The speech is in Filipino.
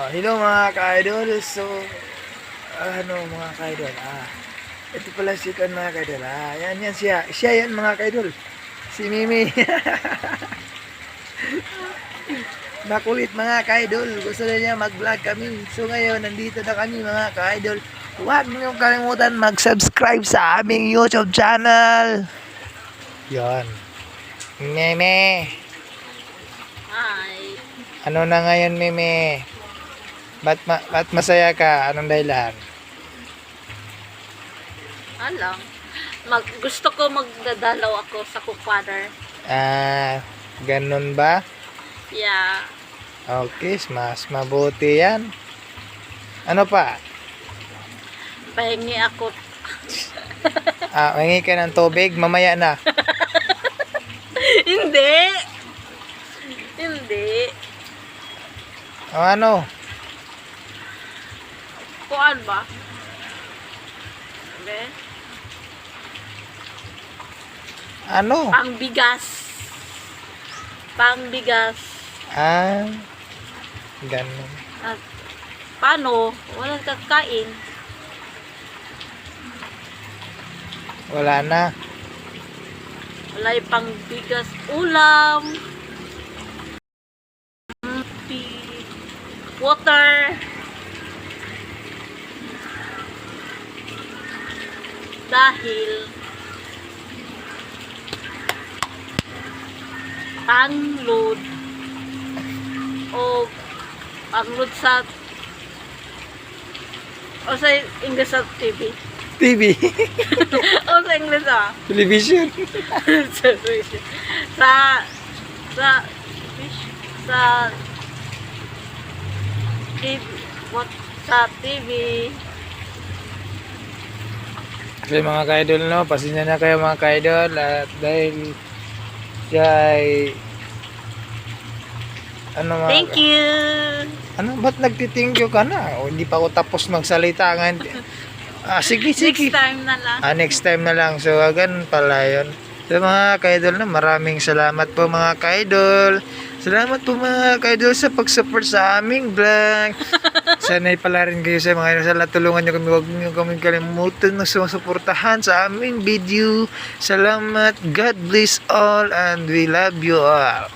Hello mga ka-idol. So, mga ka-idol. Ito pala si Kan mga ka-idol. Yan siya. Siya yan mga ka-idol. Si Mimi. Makulit mga ka-idol. Gusto na niya mag-vlog kami. So ngayon, nandito na kami mga ka-idol. Huwag niyong kalimutan mag-subscribe sa aming YouTube channel. Yan. Meme. Hi. Ano na ngayon, Meme? Ba't masaya ka? Anong dahilan? Alam. Gusto ko magdadalaw ako sa Cookfather. Ganun ba? Yeah. Okay, mas mabuti yan. Ano pa? Pahingi ako. Mangi ka ng tubig, mamaya na. Hindi. Hindi. Ano? Kuan ba? Hindi. Ano? Pangbigas. Pangbigas. Ganun. At paano? Walang kakain. Wala na. Wala yung pangbigas. Ulam. Water. Dahil pangload sa English sa TV. TV. Sa English Television. sa TV, sa TV. Okay mga ka-idol, no? Pasensya na kayo mga ka-idol. At dahil siya ay Thank you. Ba't nagti-thank you ka na? Hindi pa ako tapos magsalita. Sige. Next time na lang. Next time na lang. So, ganun pala yun. So, mga ka-idol na, maraming salamat po mga ka-idol. Salamat po mga ka-idol sa pag-support sa aming vlog. Sana'y pala rin kayo sa mga sala. Tulungan nyo kami. Huwag nyo kami kalimutan na sumusuportahan sa aming video. Salamat. God bless all and we love you all.